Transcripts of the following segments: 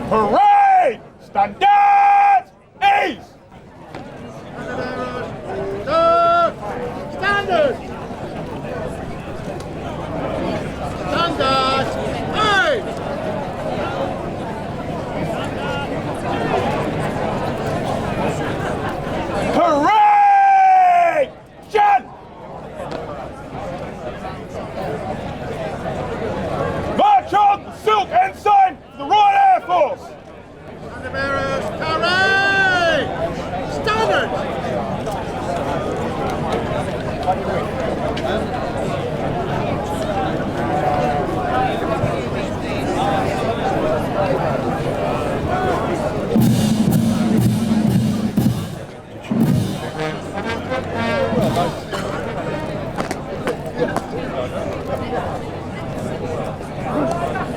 Parade! Standard! East! Standard! Standard! Hey! Parade! Jan! March on! Silk Ensign for the Royal Air Force! Standard bearers, parade! Standard!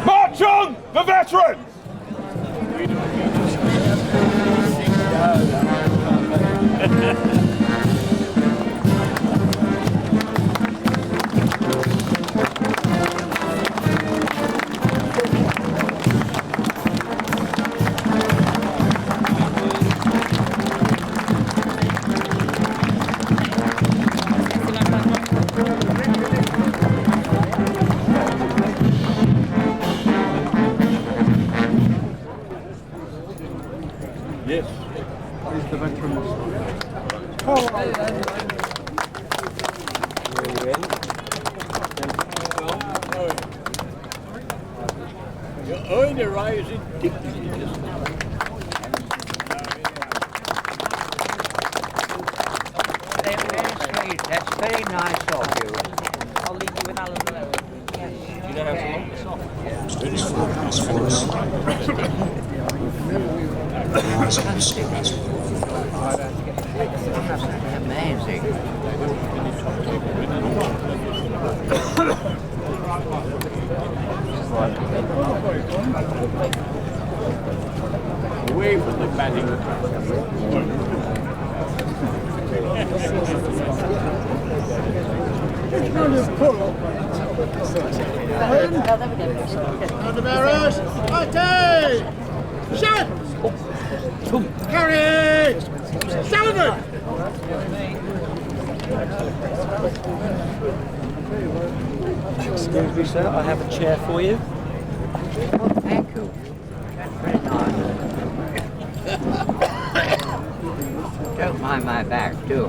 March on! The veterans! Yes. Is the veterans? You're earning a rise in dignity, isn't it? That's very nice of you. I'll leave you with Alan alone. Do you know how to lock this off? Amazing. Away from the batting. Standard bearers, party! Shut! Carry! Sullivan! Excuse me, sir, I have a chair for you. Oh, thank you. That's very nice. Don't mind my back, too.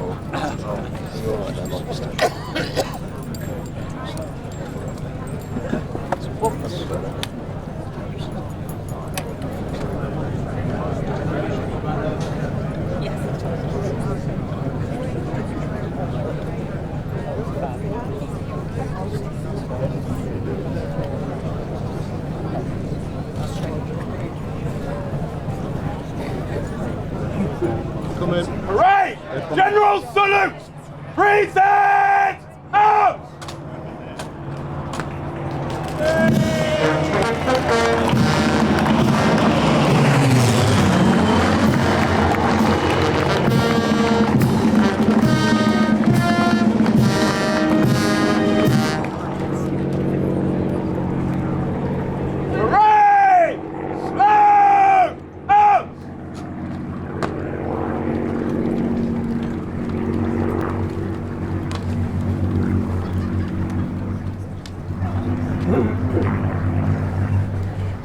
Come in. Parade! General salute! Present! Out! Parade! Slow! Out!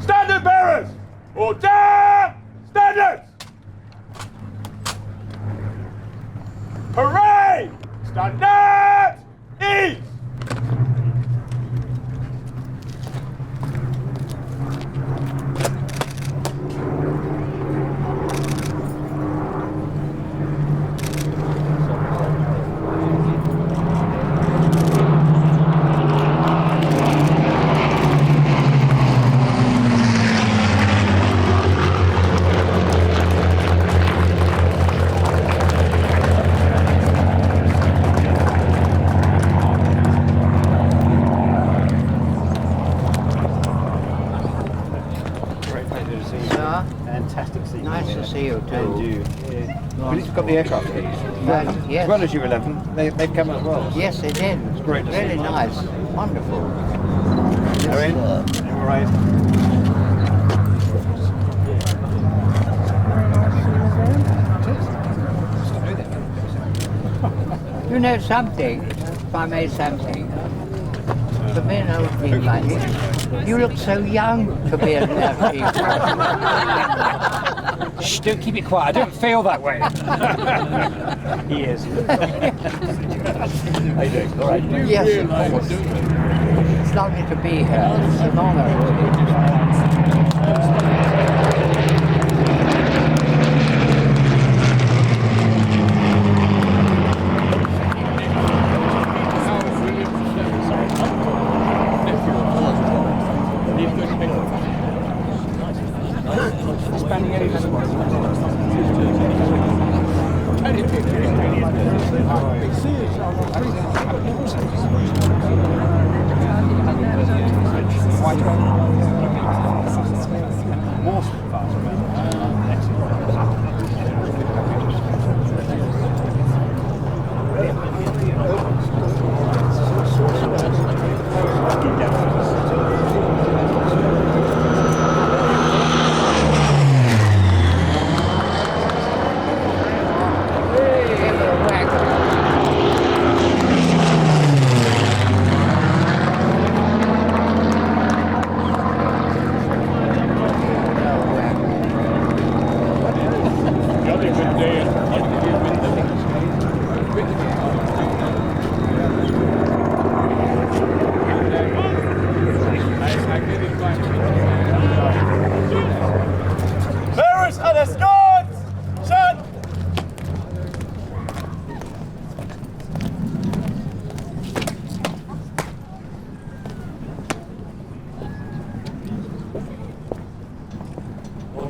Standard bearers! Order! Standards! Parade! Standard! East! see you too. And you. At least we've got the aircraft keys. Right, yes. As well as U11, they've come as well. Yes, they did. It's great to see. Really nice. Wonderful. Erin, you all right? You know something, if I may something, to be an old team like this, you look so young to be an old team. Shh, don't keep it quiet. I don't feel that way. He is. How you doing? All right. Yes, of course. It's lovely to be here. It's an honour.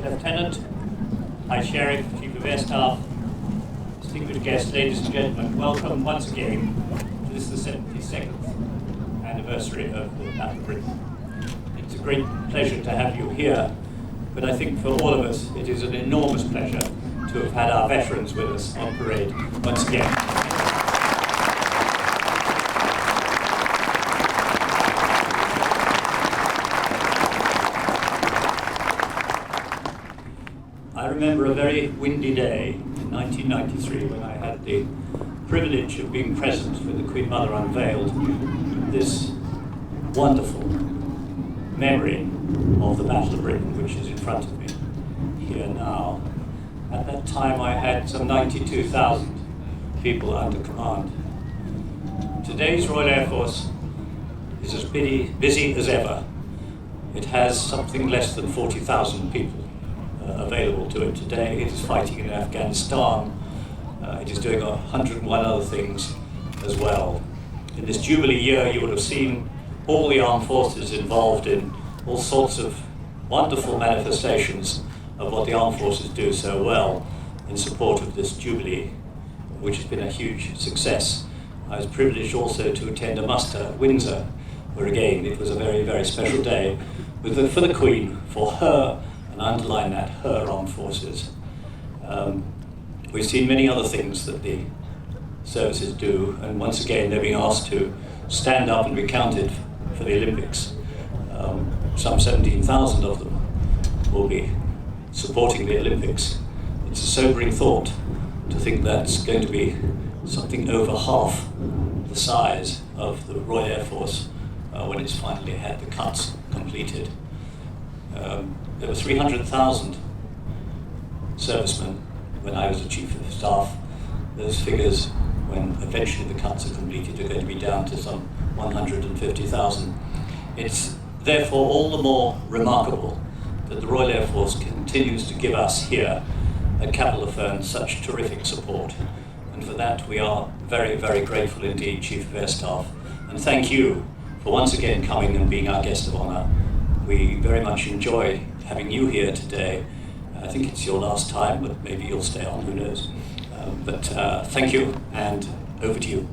Lieutenant, High Sheriff, Chief of Air Staff, distinguished guests, ladies and gentlemen, welcome once again to this, the 72nd anniversary of the Battle of Britain. It's a great pleasure to have you here, but I think for all of us it is an enormous pleasure to have had our veterans with us on parade once again. I remember a very windy day in 1993 when I had the privilege of being present when the Queen Mother unveiled this wonderful memory of the Battle of Britain, which is in front of me here now. At that time I had some 92,000 people under command. Today's Royal Air Force is as busy as ever. It has something less than 40,000 people available to it today. It is fighting in Afghanistan. It is doing 101 other things as well. In this Jubilee year, you would have seen all the armed forces involved in all sorts of wonderful manifestations of what the armed forces do so well in support of this Jubilee, which has been a huge success. I was privileged also to attend a muster at Windsor, where again it was a very, very special day for the Queen, for her, and I underline that, her armed forces. We've seen many other things that the services do, and once again they're being asked to stand up and be counted for the Olympics. Some 17,000 of them will be supporting the Olympics. It's a sobering thought to think that's going to be something over half the size of the Royal Air Force when it's finally had the cuts completed. There were 300,000 servicemen when I was the Chief of Staff. Those figures, when eventually the cuts are completed, are going to be down to some 150,000. It's therefore all the more remarkable that the Royal Air Force continues to give us here at Capel-le-Ferne such terrific support. And for that we are very, very grateful indeed, Chief of Air Staff. And thank you for once again coming and being our guest of honour. We very much enjoy having you here today. I think it's your last time, but maybe you'll stay on, who knows. But thank you, and over to you.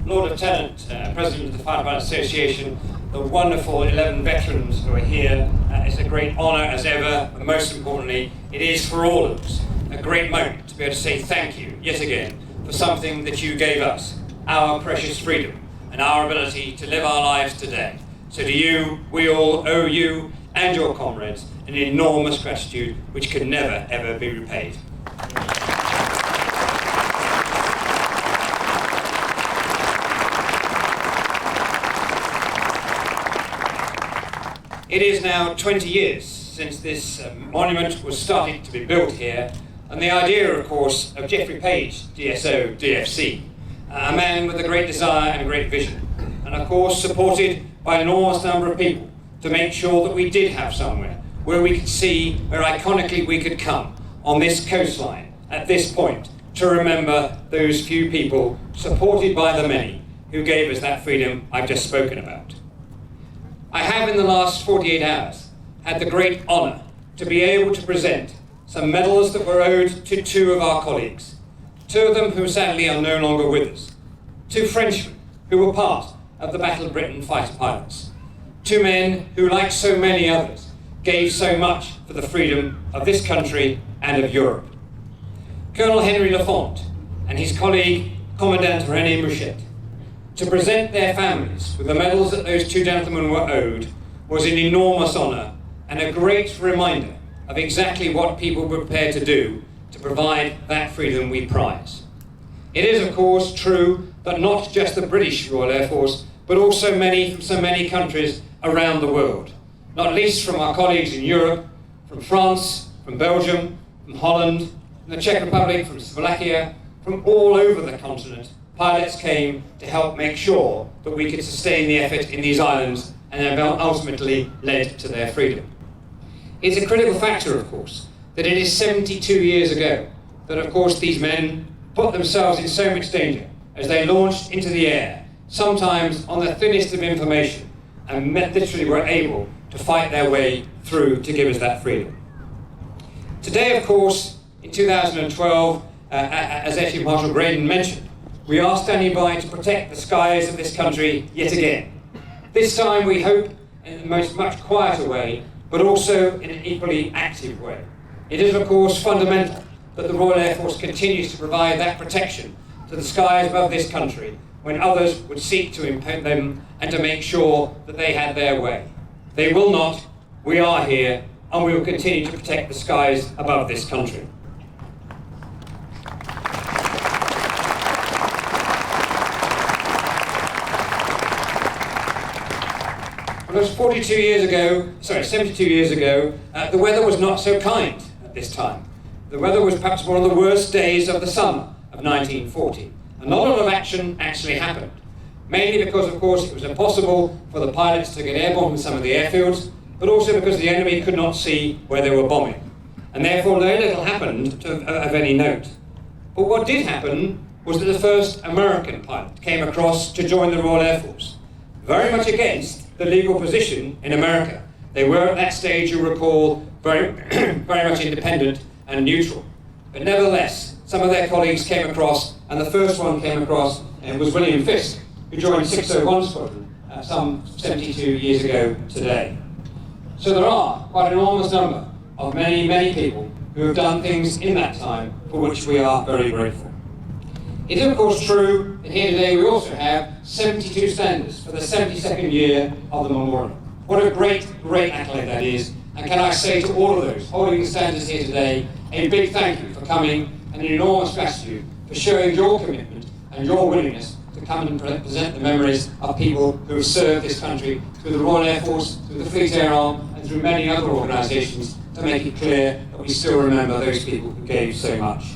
Lord Lieutenant, President of the Firefighter Association, the wonderful 11 veterans who are here. It's a great honour as ever, and most importantly, it is for all of us a great moment to be able to say thank you, yet again, for something that you gave us, our precious freedom, and our ability to live our lives today. So to you, we all owe you and your comrades an enormous gratitude which can never, ever be repaid. It is now 20 years since this monument was started to be built here, and the idea, of course, of Geoffrey Page, DSO, DFC, a man with a great desire and a great vision, and of course supported by an enormous number of people to make sure that we did have somewhere where we could see where iconically we could come on this coastline at this point to remember those few people supported by the many who gave us that freedom I've just spoken about. I have in the last 48 hours had the great honour to be able to present some medals that were owed to two of our colleagues, two of them who sadly are no longer with us, two Frenchmen who were part of the Battle of Britain fighter pilots, two men who, like so many others, gave so much for the freedom of this country and of Europe. Colonel Henry Lafont and his colleague, Commandant René Mouchette. To present their families with the medals that those two gentlemen were owed was an enormous honour and a great reminder of exactly what people were prepared to do to provide that freedom we prize. It is, of course, true that not just the British Royal Air Force, but also many from so many countries around the world, not least from our colleagues in Europe, from France, from Belgium, from Holland, from the Czech Republic, from Slovakia, from all over the continent. Pilots came to help make sure that we could sustain the effort in these islands and have ultimately led to their freedom. It's a critical factor, of course, that it is 72 years ago that, of course, these men put themselves in so much danger as they launched into the air, sometimes on the thinnest of information, and literally were able to fight their way through to give us that freedom. Today, of course, in 2012, as Air Chief Marshal Graydon mentioned, we are standing by to protect the skies of this country yet again. This time we hope in a much quieter way, but also in an equally active way. It is of course fundamental that the Royal Air Force continues to provide that protection to the skies above this country when others would seek to impede them and to make sure that they had their way. They will not, we are here, and we will continue to protect the skies above this country. It was 72 years ago, the weather was not so kind at this time. The weather was perhaps one of the worst days of the summer of 1940. And not a lot of action actually happened. Mainly because, of course, it was impossible for the pilots to get airborne from some of the airfields, but also because the enemy could not see where they were bombing. And therefore, very little happened of any note. But what did happen was that the first American pilot came across to join the Royal Air Force, very much against the legal position in America. They were at that stage, you recall, very much independent and neutral. But nevertheless, some of their colleagues came across, and the first one came across was William Fisk, who joined 601 Squadron some 72 years ago today. So there are quite an enormous number of many, many people who have done things in that time for which we are very grateful. It is of course true that here today we also have 72 standards for the 72nd year of the memorial. What a great, great accolade that is, and can I say to all of those holding the standards here today, a big thank you for coming and an enormous gratitude for showing your commitment and your willingness to come and present the memories of people who have served this country through the Royal Air Force, through the Fleet Air Arm, and through many other organisations to make it clear that we still remember those people who gave so much.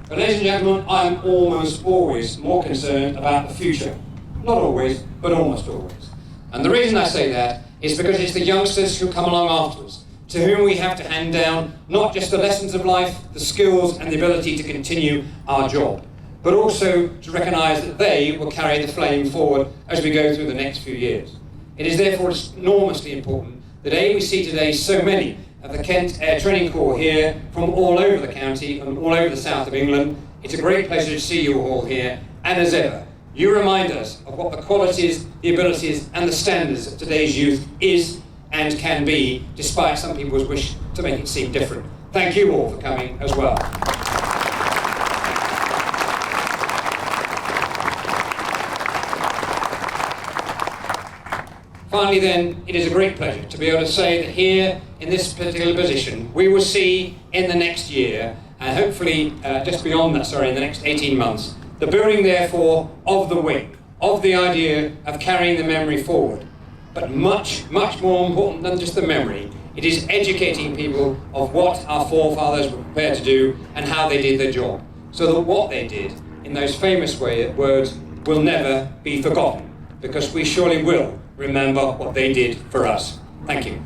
But ladies and gentlemen, I am almost always more concerned about the future. Not always, but almost always. And the reason I say that is because it's the youngsters who come along after us, to whom we have to hand down not just the lessons of life, the skills and the ability to continue our job, but also to recognise that they will carry the flame forward as we go through the next few years. It is therefore enormously important that we see today so many of the Kent Air Training Corps here from all over the county and all over the south of England. It's a great pleasure to see you all here, and as ever, you remind us of what the qualities, the abilities and the standards of today's youth is and can be, despite some people's wish to make it seem different. Thank you all for coming as well. Finally then, it is a great pleasure to be able to say that here, in this particular position, we will see in the next year, and hopefully just beyond that, in the next 18 months, the building, therefore, of the wing, of the idea of carrying the memory forward. But much, much more important than just the memory, it is educating people of what our forefathers were prepared to do and how they did their job, so that what they did, in those famous words, will never be forgotten, because we surely will remember what they did for us. Thank you.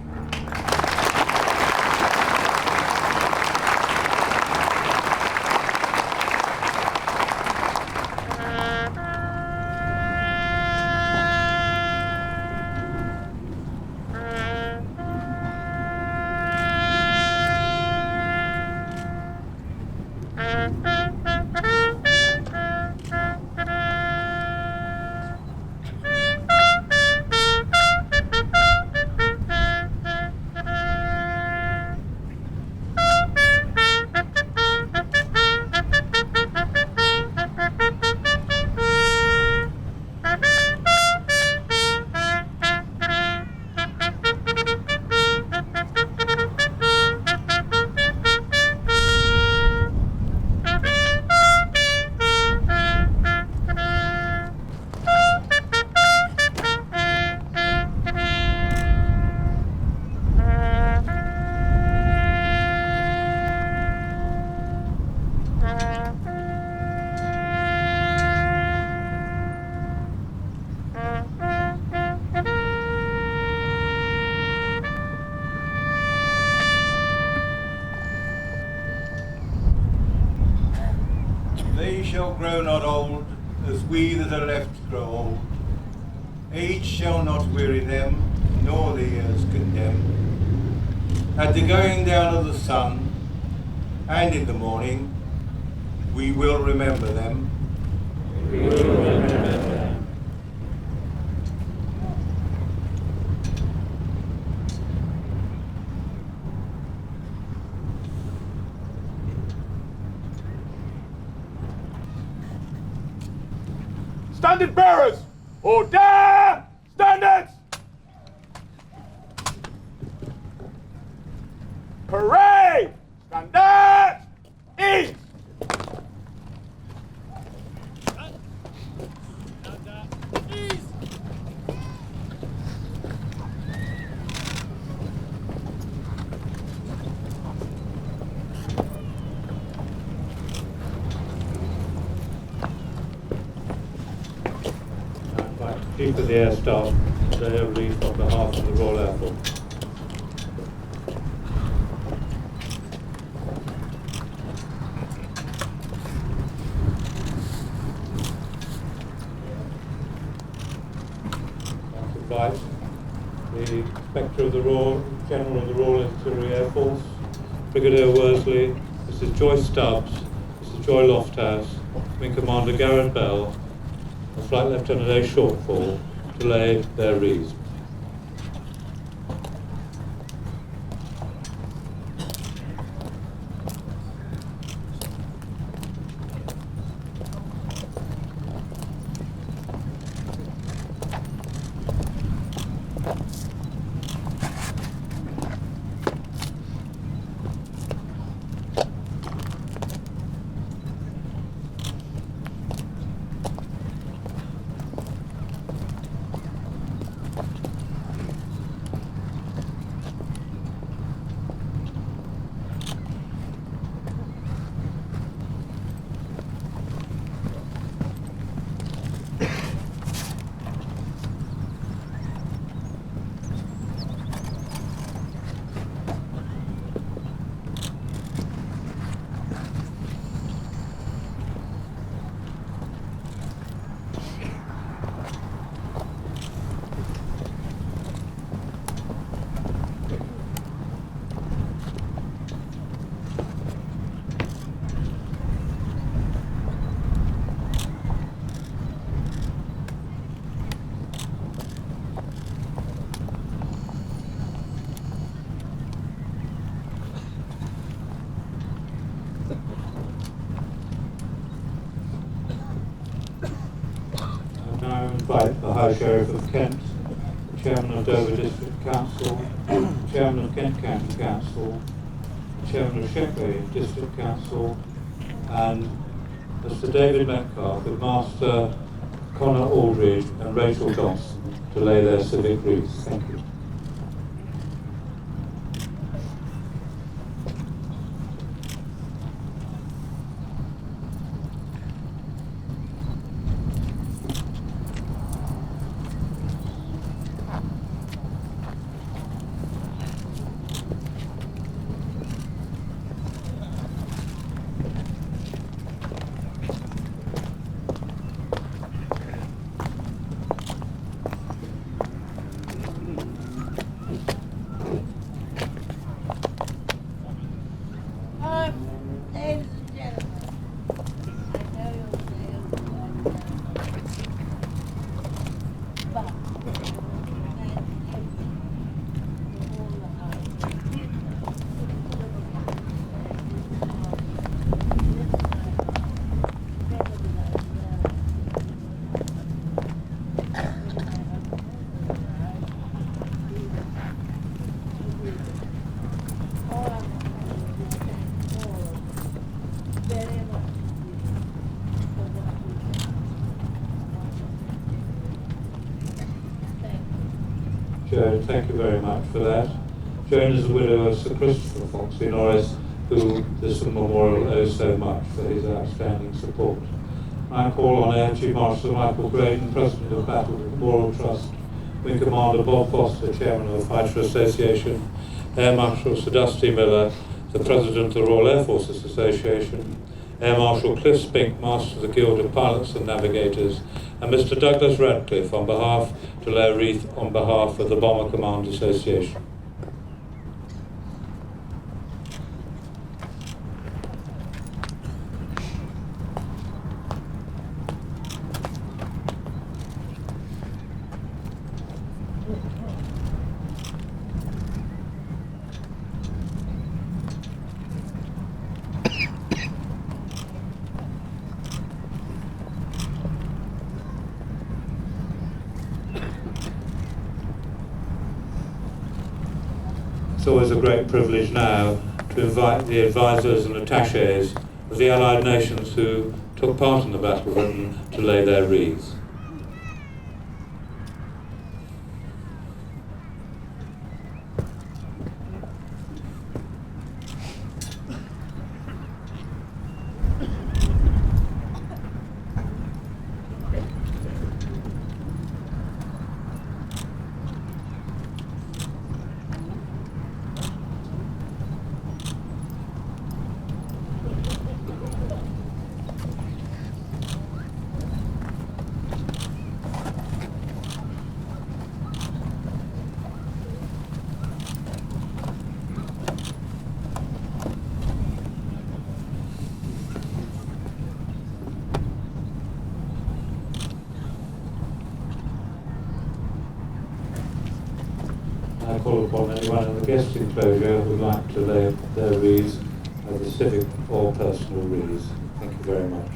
They shall grow not old, as we that are left grow old. Age shall not weary them, nor the years condemn. At the going down of the sun, and in the morning, we will remember them. We will remember them. Standard bearers! Order! Standards! Parade! Standards! East! Chief of the Air Staff, they are released on behalf of the Royal Air Force. I invite the Inspector of the Royal, General of the Royal Auxiliary Air Force, Brigadier Worsley, Mrs. Joyce Stubbs, Mrs. Joy Lofthouse, Wing Commander Garrett Bell, and Flight Lieutenant A. Shortfall to lay their wreaths. Sheriff of Kent, the Chairman of Dover District Council, the Chairman of Kent County Council, the Chairman of Shepley District Council, and Mr. David Metcalf with Master Connor Aldridge and Rachel Johnson to lay their civic wreaths. Thank you. Ladies and gentlemen, I know you'll say it, but Joan, thank you very much for that. Joan is the widow of Sir Christopher Foxley Norris, who this memorial owes so much for his outstanding support. I call on Air Chief Marshal Michael Graydon, President of Battle Memorial Trust, Wing Commander Bob Foster, Chairman of the Fighter Association, Air Marshal Sir Dusty Miller, the President of the Royal Air Forces Association, Air Marshal Cliff Spink, Master of the Guild of Pilots and Navigators, and Mr. Douglas Radcliffe on behalf to lay a wreath on behalf of the Bomber Command Association. It's always a great privilege now to invite the advisors and attaches of the Allied nations who took part in the Battle of Britain to lay their wreaths. I call upon anyone in the guest enclosure who would like to lay their wreaths, either civic or personal wreaths. Thank you very much.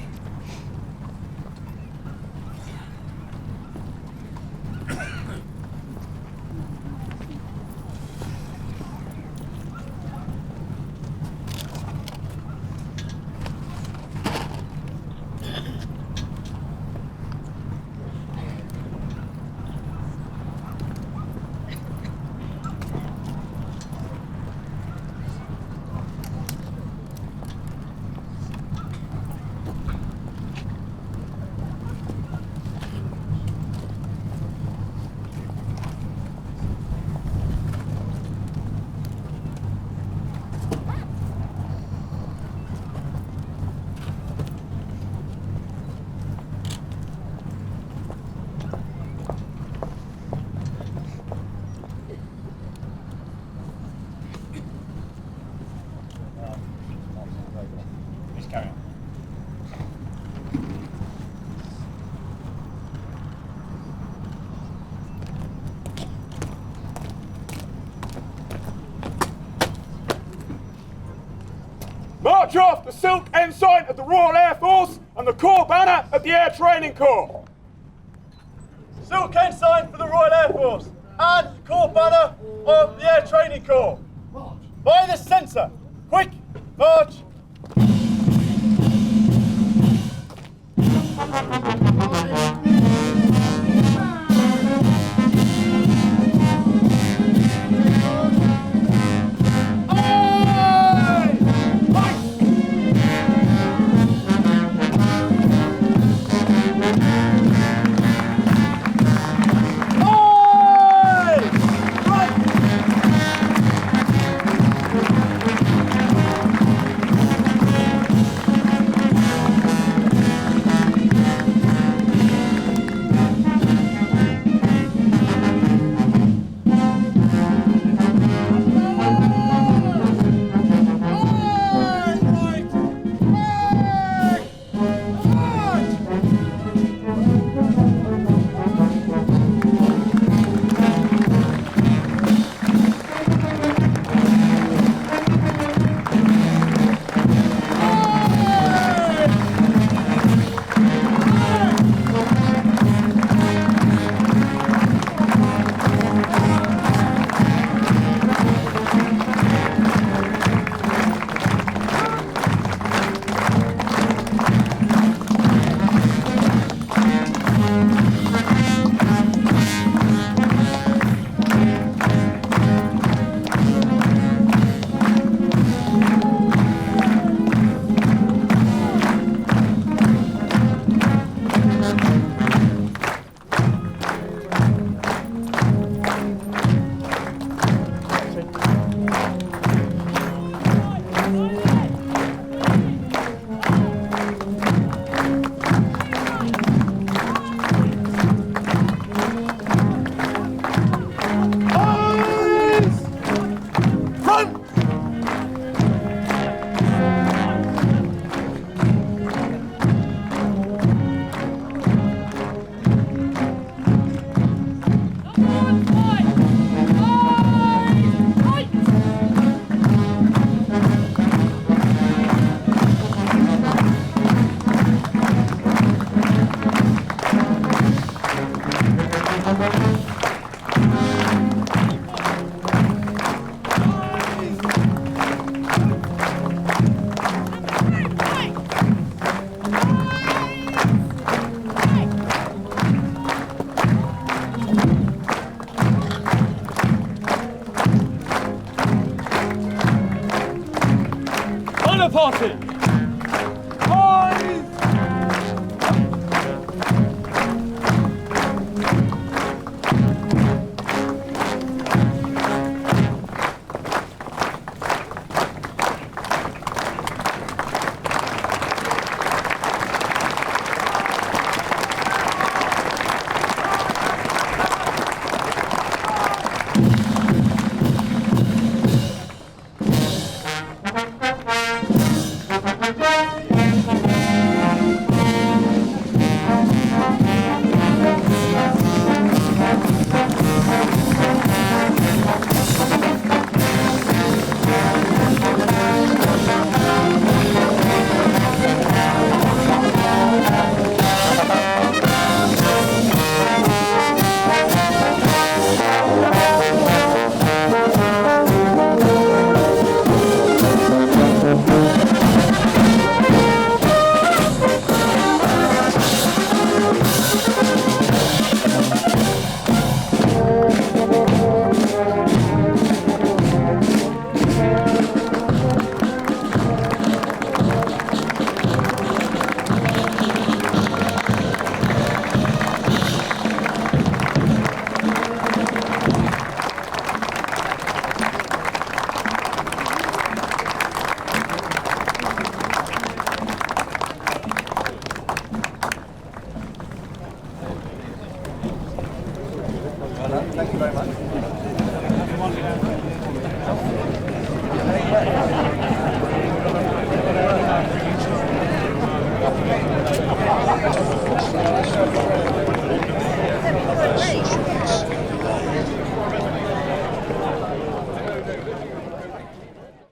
March off the silk ensign of the Royal Air Force and the Corps banner of the Air Training Corps. silk ensign for the Royal Air Force and Corps banner of the Air Training Corps. By the centre, quick march. Party!